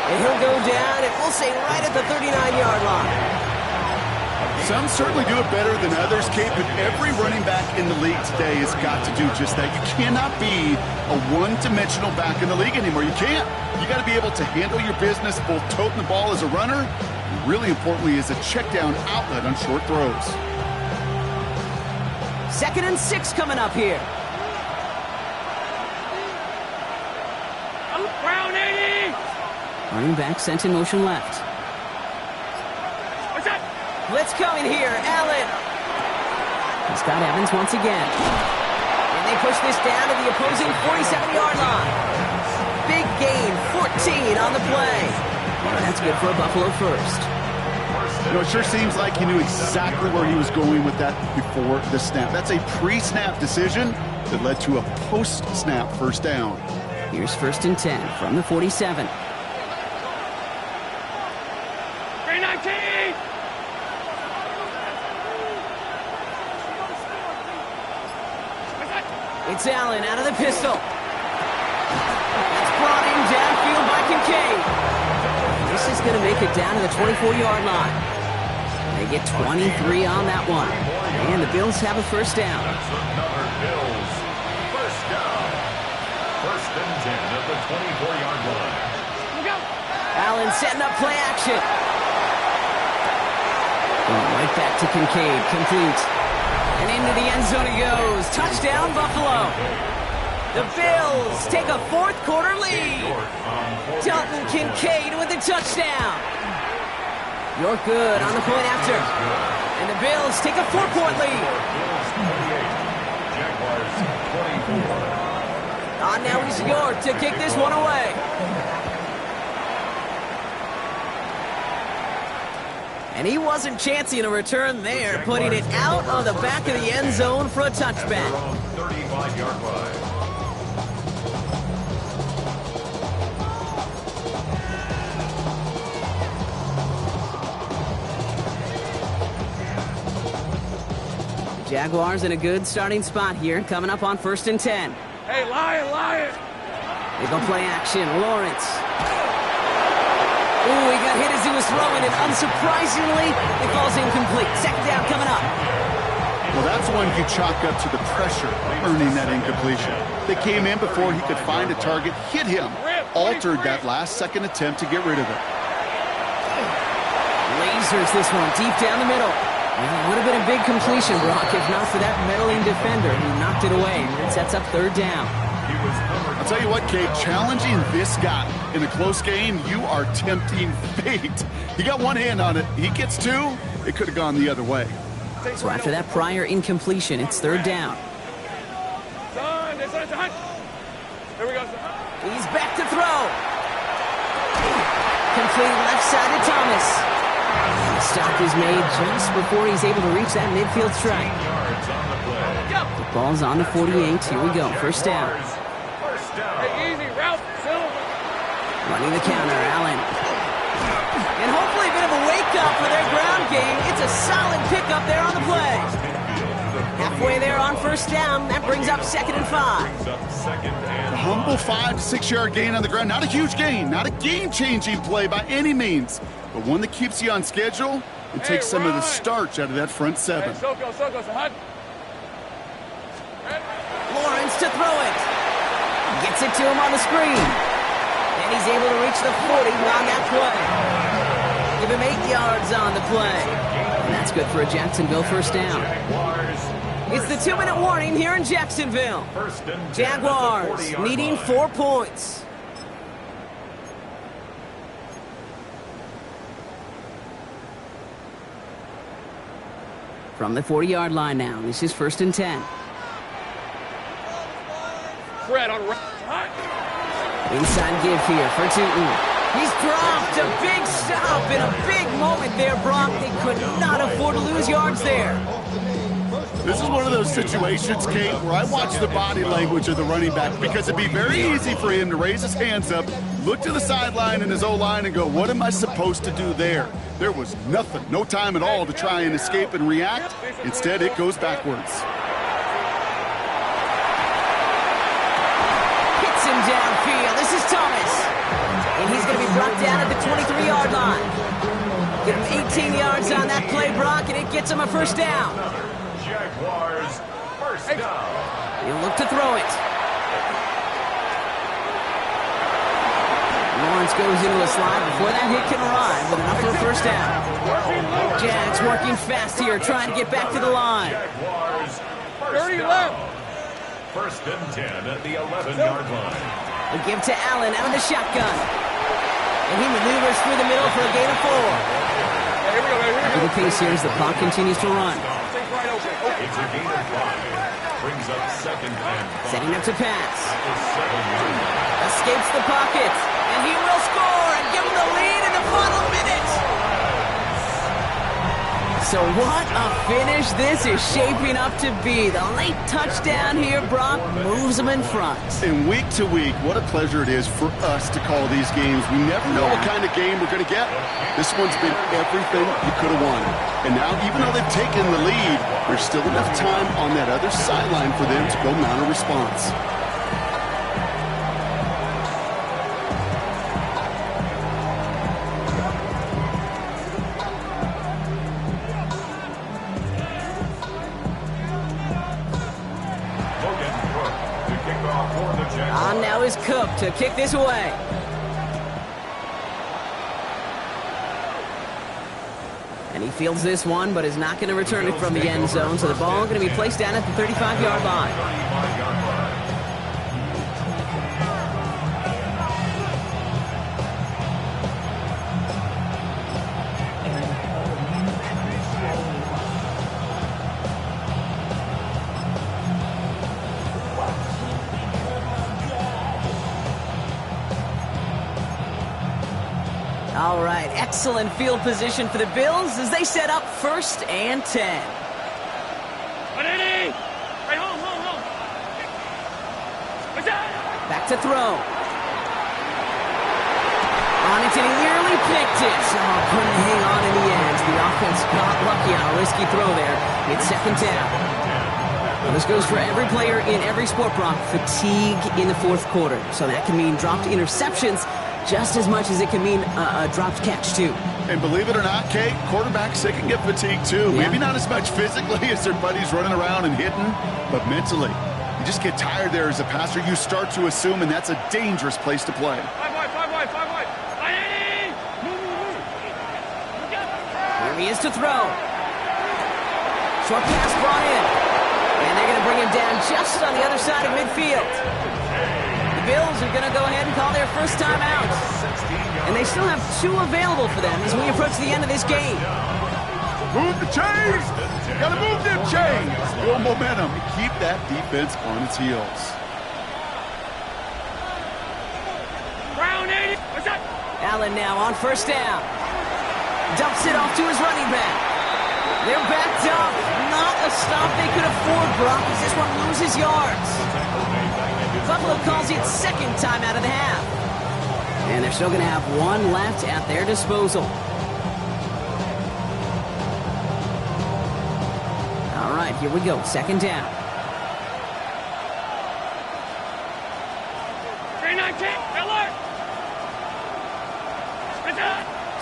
And he'll go down, and we'll say right at the 39-yard line. Some certainly do it better than others, Kate, but every running back in the league today has got to do just that. You cannot be a one-dimensional back in the league anymore. You can't. You got to be able to handle your business, both toting the ball as a runner, and really importantly as a check-down outlet on short throws. 2nd and 6 coming up here. Running back sent in motion left. What's that? Blitz coming here. Allen. He's got Evans once again. And they push this down to the opposing 47-yard line. Big gain, 14 on the play. And that's good for a Buffalo first. You know, it sure seems like he knew exactly where he was going with that before the snap. That's a pre-snap decision that led to a post-snap first down. Here's 1st and 10 from the 47. It's Allen out of the pistol. It's brought in downfield by Kincaid. This is going to make it down to the 24-yard line. They get 23 on that one. And the Bills have a first down. That's another Bills first down. 1st and 10 at the 24-yard line. Allen setting up play action. Going right back to Kincaid. Complete. And into the end zone he goes. Touchdown, Buffalo. The Bills take a fourth quarter lead. Dalton Kincaid with the touchdown. You're good on the point after. And the Bills take a 4-point lead. Jaguars 24. Now he's York to kick this one away. And he wasn't chancing a return there, putting it out of the back of the end zone for a touchback. 35-yard line. Jaguars in a good starting spot here, coming up on 1st and 10. Hey, Lion! They go play action. Lawrence. Ooh, he got hit as he was throwing it. Unsurprisingly, it falls incomplete. Second down coming up. Well, that's one you chalk up to the pressure earning that incompletion. They came in before he could find a target, hit him, altered that last-second attempt to get rid of it. Lasers this one deep down the middle. Well, it would have been a big completion, Brock, if not for that meddling defender who knocked it away. And it sets up 3rd down. I'll tell you what, Kate, challenging this guy in a close game, you are tempting fate. He got one hand on it. He gets two. It could have gone the other way. So after that prior incompletion, it's 3rd down. Here we go, son. He's back to throw. Complete left side to Thomas. The stop is made just before he's able to reach that midfield strike. The ball's on the 48. Here we go. 1st down. Hey, easy, route, Silver. Running the counter, Allen. And hopefully a bit of a wake-up for their ground game. It's a solid pickup there on the play. Halfway there on 1st down. That brings up 2nd and 5. A humble 5 to 6 yard gain on the ground. Not a huge gain. Not a game-changing play by any means. But one that keeps you on schedule and takes some of the starch out of that front 7. Hey, Soko, son. Lawrence to throw it. Gets it to him on the screen. And he's able to reach the 40 on that play. Give him 8 yards on the play. And that's good for a Jacksonville 1st down. It's the 2-minute warning here in Jacksonville. Jaguars needing 4 points. From the 40-yard line now, this is 1st and 10. Fred on right. Inside give here for Tootin. He's dropped a big stop in a big moment there, Brock. They could not afford to lose yards there. This is one of those situations, Kate, where I watch the body language of the running back because it'd be very easy for him to raise his hands up, look to the sideline in his O-line and go, what am I supposed to do there? There was nothing, no time at all to try and escape and react. Instead, it goes backwards. Hits him downfield. This is Thomas. And he's going to be brought down at the 23-yard line. Give him 18 yards on that play, Brock, and it gets him a 1st down. Jaguars, 1st down. He'll look to throw it. Lawrence goes into a slide before that hit can arrive with enough for a 1st down. Jags working fast here, trying to get back to the line. Jaguars, 30 1st left. down. 1st and 10 at the 11-yard line. We give to Allen out of the shotgun. And he maneuvers through the middle for a gain of 4. Here we go, After the pace here as the clock continues to run. Think right open. It's a gain of 5. Brings up 2nd and 5. Setting up to pass. The 7-yard line. Escapes the pocket. And he will score and give him the lead in the final minute. So what a finish this is shaping up to be. The late touchdown here, Brock, moves them in front. And week to week, what a pleasure it is for us to call these games. We never know what kind of game we're going to get. This one's been everything you could have wanted. And now, even though they've taken the lead, there's still enough time on that other sideline for them to go mount a response. On now is Cook to kick this away. And he fields this one, but is not going to return it from the end zone. So the ball going to be placed down at the 35-yard line. All right, excellent field position for the Bills as they set up 1st and 10. Back to throw. On it, and he nearly picked it. Oh, couldn't hang on in the end. The offense got lucky on a risky throw there. It's 2nd down. Well, this goes for every player in every sport, Brock. Fatigue in the 4th quarter. So that can mean dropped interceptions just as much as it can mean a dropped catch, too. And believe it or not, Kate, quarterbacks, they can get fatigued, too. Yeah. Maybe not as much physically as their buddies running around and hitting, but mentally. You just get tired there as a passer. You start to assume, and that's a dangerous place to play. Here he is to throw. Short pass brought in. And they're going to bring him down just on the other side of midfield. The Bills are going to go ahead and call their first timeout. And they still have 2 available for them as we approach the end of this game. Move the chains! Gotta move them chains! Build momentum and keep that defense on its heels. Allen now on 1st down. Dumps it off to his running back. They're backed up. Not a stop they could afford, Brock, as this one loses yards. Buffalo calls it 2nd time out of the half. And they're still going to have 1 left at their disposal. All right, here we go. 2nd down. 319, alert!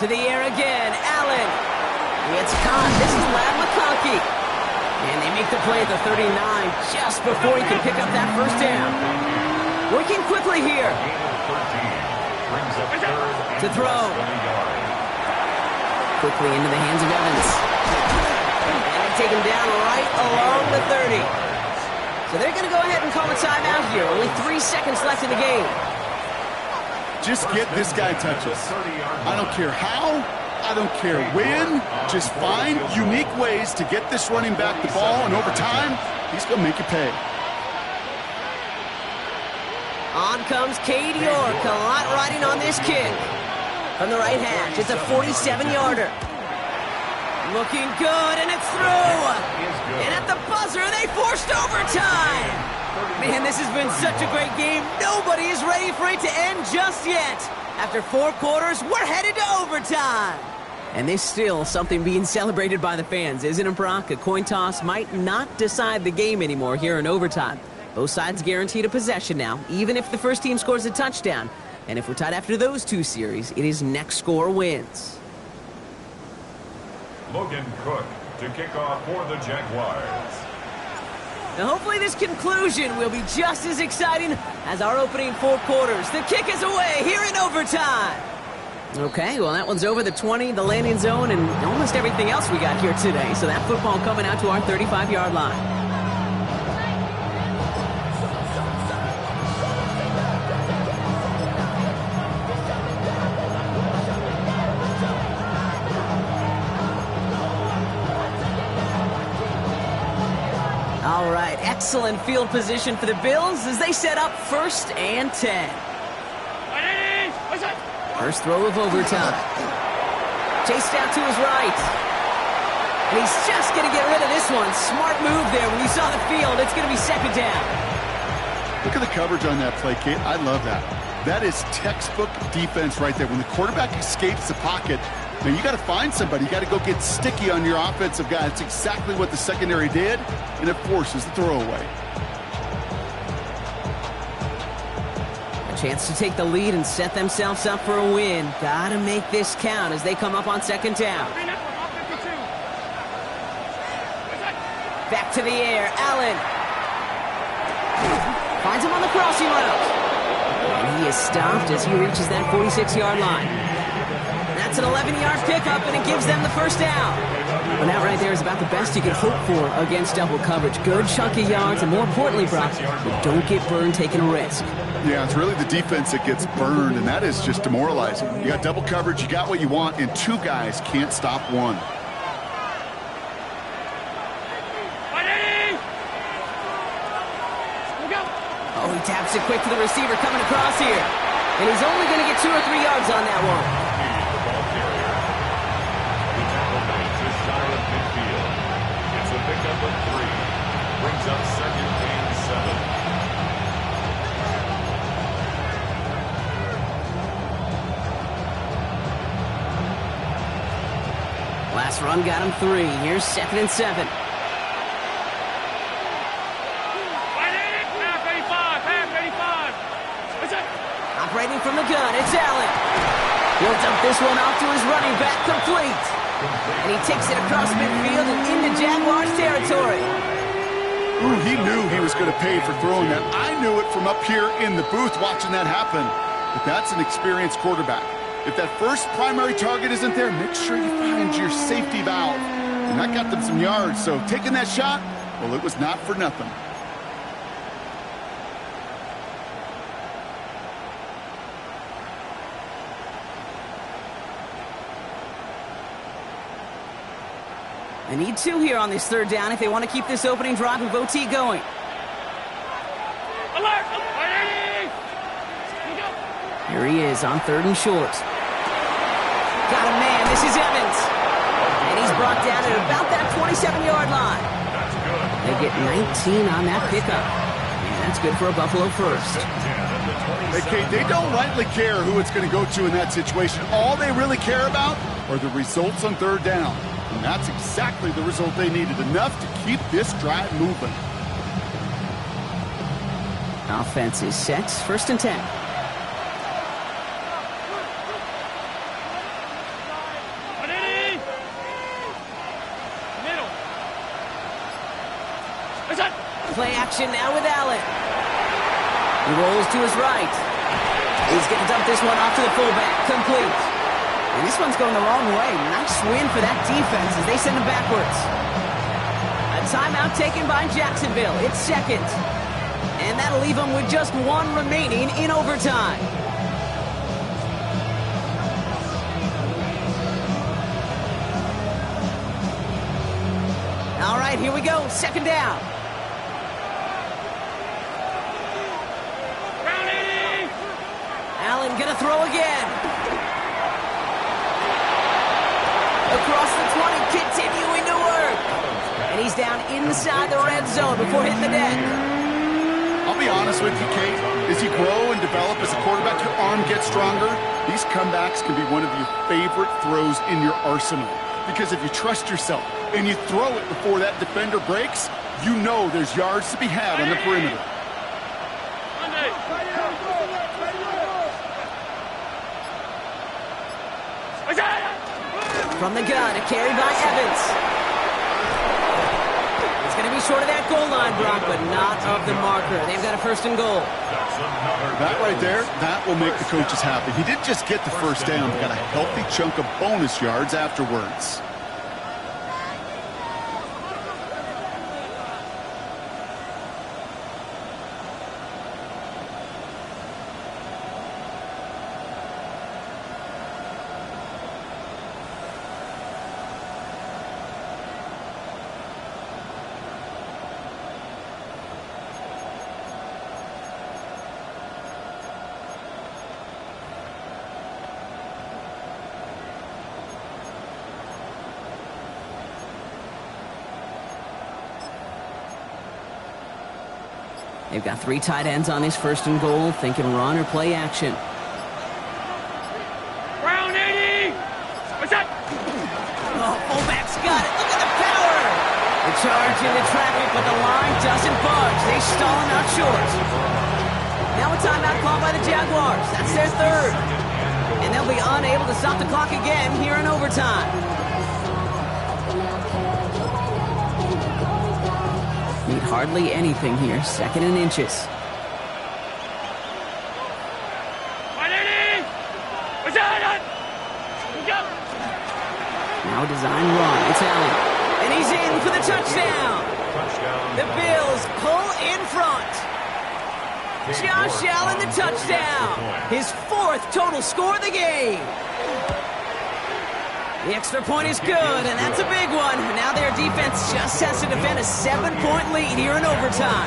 To the air again, Allen. It's caught. This is Ladd McConkey. And they make the play at the 39 just before he can pick up that 1st down. Working quickly here. To throw. Quickly into the hands of Evans. And they take him down right along the 30. So they're going to go ahead and call a timeout here. Only 3 seconds left in the game. Just get this guy touches. I don't care how, I don't care when. Just find unique ways to get this running back the ball, and over time, he's going to make you pay. On comes Cade York. A lot riding on this kick. From the right hash, it's a 47-yarder. Looking good, and it's through. And at the buzzer, they forced overtime. Man, this has been such a great game. Nobody is ready for it to end just yet. After 4 quarters, we're headed to overtime. And there's still something being celebrated by the fans, isn't it, Brock? A coin toss might not decide the game anymore here in overtime. Both sides guaranteed a possession now, even if the first team scores a touchdown. And if we're tied after those 2 series, it is next score wins. Logan Cook to kick off for the Jaguars. Now hopefully this conclusion will be just as exciting as our opening 4 quarters. The kick is away here in overtime. Okay, well that one's over the 20, the landing zone, and almost everything else we got here today. So that football coming out to our 35-yard line. All right, excellent field position for the Bills as they set up 1st and 10. First throw of overtime. Chased out to his right. And he's just going to get rid of this one. Smart move there. When you saw the field, it's going to be 2nd down. Look at the coverage on that play, Kate. I love that. That is textbook defense right there. When the quarterback escapes the pocket, now you got to find somebody. You got to go get sticky on your offensive guy. That's exactly what the secondary did, and it forces the throwaway. A chance to take the lead and set themselves up for a win. Got to make this count as they come up on 2nd down. Back to the air, Allen. Finds him on the crossing route. And he is stopped as he reaches that 46-yard line. That's an 11-yard pickup, and it gives them the 1st down. Well, that right there is about the best you can hope for against double coverage. Good chunk of yards, and more importantly, Brock, you don't get burned taking a risk. Yeah, it's really the defense that gets burned, and that is just demoralizing. You got double coverage, you got what you want, and 2 guys can't stop one. Oh, he taps it quick to the receiver coming across here. And he's only going to get 2 or 3 yards on that one. run got him 3. Here's 2nd and 7. Operating from the gun, it's Allen. He'll dump this one off to his running back, complete. And he takes it across midfield and into Jaguars territory. Ooh, he knew he was going to pay for throwing that. I knew it from up here in the booth watching that happen. But that's an experienced quarterback. If that first primary target isn't there, make sure you find your safety valve. And that got them some yards, so taking that shot, well, it was not for nothing. They need 2 here on this 3rd down if they want to keep this opening drive of OT going. Alert! Here he is on 3rd and short. Got a man. This is Evans. And he's brought down at about that 27-yard line. That's good. They get 19 on that pickup. And that's good for a Buffalo first. Hey, Kate, they don't lightly care who it's going to go to in that situation. All they really care about are the results on 3rd down. And that's exactly the result they needed. Enough to keep this drive moving. Offense is set. 1st and 10. Play action now with Allen. He rolls to his right. He's going to dump this one off to the fullback. Complete. And this one's going the wrong way. Nice win for that defense as they send him backwards. A timeout taken by Jacksonville. It's 2nd. And that'll leave them with just 1 remaining in overtime. All right, here we go. 2nd down. Allen gonna throw again. Across the 20, continuing to work. And he's down inside the red zone before hitting the deck. I'll be honest with you, Kate. As you grow and develop as a quarterback, your arm gets stronger. These comebacks can be one of your favorite throws in your arsenal. Because if you trust yourself and you throw it before that defender breaks, you know there's yards to be had on the perimeter. From the gun, a carry by Evans. It's going to be short of that goal line, Brock, but not of the marker. They've got a 1st and goal. That right there, that will make the coaches happy. He didn't just get the 1st down, but got a healthy chunk of bonus yards afterwards. They've got 3 tight ends on this 1st and goal, thinking run or play action. Brown 80! What's that? Oh, fullback's got it. Look at the power! The charge into traffic, but the line doesn't budge. They stall out short. Now a timeout called by the Jaguars. That's their 3rd. And they'll be unable to stop the clock again here in overtime. Need hardly anything here. 2nd and inches. Now a design run. It's Allen. And he's in for the touchdown. The Bills pull in front. Josh Allen, the touchdown. His 4th total score of the game. The extra point is good, and that's a big one. Now their defense just has to defend a 7-point lead here in overtime.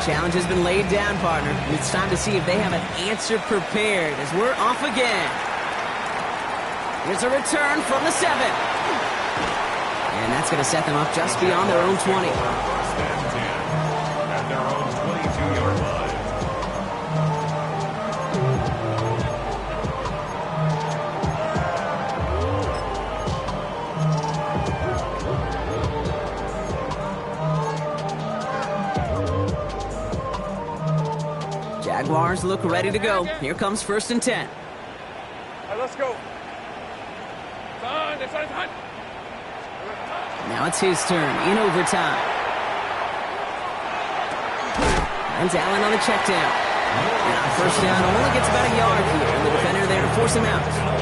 Challenge has been laid down, partner. And it's time to see if they have an answer prepared as we're off again. Here's a return from the 7. And that's going to set them up just beyond their own 20. At their own 22-yard line. Jaguars look ready to go. Here comes 1st and 10. Hey, let's go. Now it's his turn in overtime. Finds Allen on the check down. And on 1st down, only gets about a yard here. And the defender there to force him out.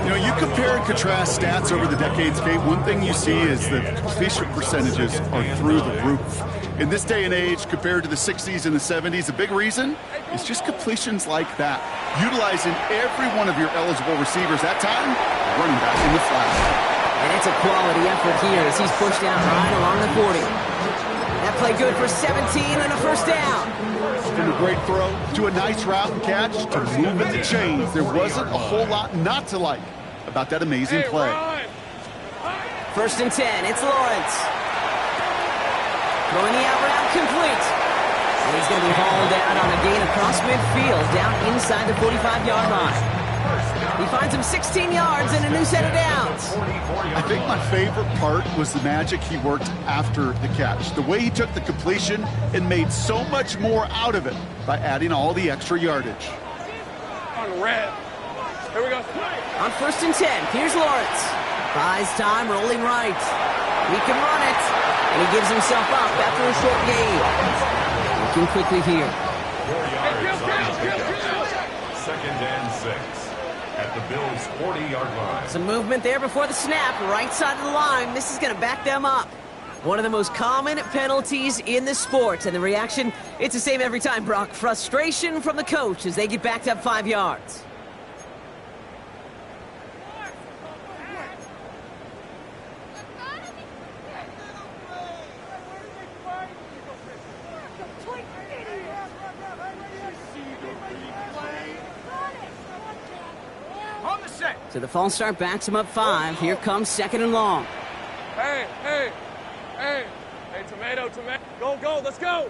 You know, you compare and contrast stats over the decades, Kate. One thing you see is the completion percentages are through the roof. In this day and age, compared to the 60s and the 70s, a big reason is just completions like that. Utilizing every one of your eligible receivers that time, running back in the flat. And it's a quality effort here as he's pushed out right along the 40. That play good for 17 and a 1st down. From a great throw to a nice route and catch to moving the chains. There wasn't a whole lot not to like about that amazing play. 1st and 10, it's Lawrence. Throwing the out route complete. And he's going to be hauled out on a gain across midfield down inside the 45-yard line. He finds him 16 yards and a new set of downs. I think my favorite part was the magic he worked after the catch. The way he took the completion and made so much more out of it by adding all the extra yardage. On red. Here we go. On 1st and 10, here's Lawrence. Buys time, rolling right. He can run it. And he gives himself up after a short gain. Looking quickly here. 2nd and 6. At the Bills' 40-yard line. Some movement there before the snap, right side of the line. This is going to back them up. One of the most common penalties in the sport, and the reaction, it's the same every time, Brock. Frustration from the coach as they get backed up 5 yards. So the false start backs him up 5. Here comes 2nd and long. Hey, tomato. Go, let's go.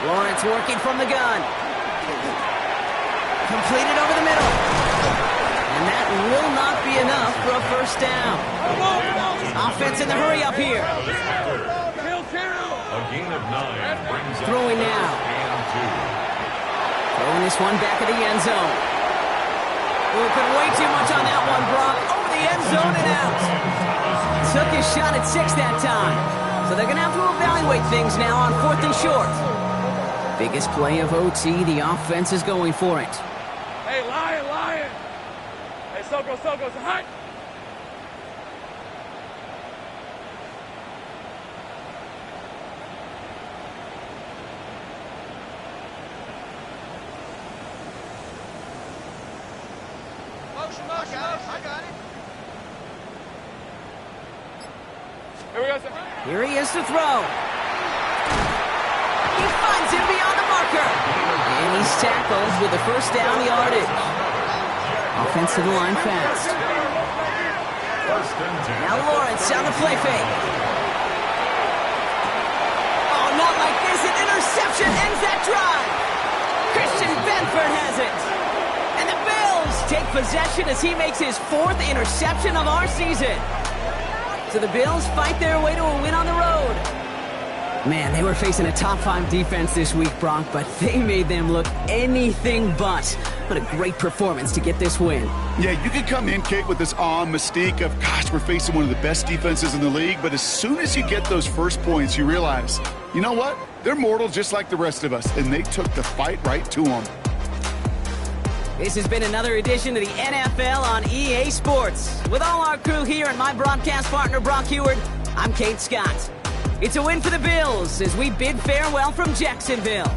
Lawrence working from the gun. Completed over the middle. And that will not be enough for a 1st down. Offense in the hurry up here. A gain of 9 brings up Throwing now. Throwing this one back of the end zone. Oh, put way too much on that one, Brock. Over the end zone and out. Took his shot at 6 that time. So they're going to have to evaluate things now on 4th and short. Biggest play of OT. The offense is going for it. Hey, Lion. Hey, Soko, hi. I got it. Here we go, sir. Here he is to throw. He finds him beyond the marker. And he's tackled with the 1st down yardage. Offense to the line fast. 1st and 10. Now Lawrence on the play fake. Oh, not like this. An interception ends that drive. Christian Benford has it. And the Bills take possession as he makes his 4th interception of our season. So the Bills fight their way to a win on the road. Man, they were facing a top 5 defense this week, Brock, but they made them look anything but. What a great performance to get this win. Yeah, you can come in, Kate, with this awe and mystique of, gosh, we're facing one of the best defenses in the league, but as soon as you get those first points, you realize, you know what? They're mortal just like the rest of us, and they took the fight right to them. This has been another edition of the NFL on EA Sports. With all our crew here and my broadcast partner, Brock Heward, I'm Kate Scott. It's a win for the Bills as we bid farewell from Jacksonville.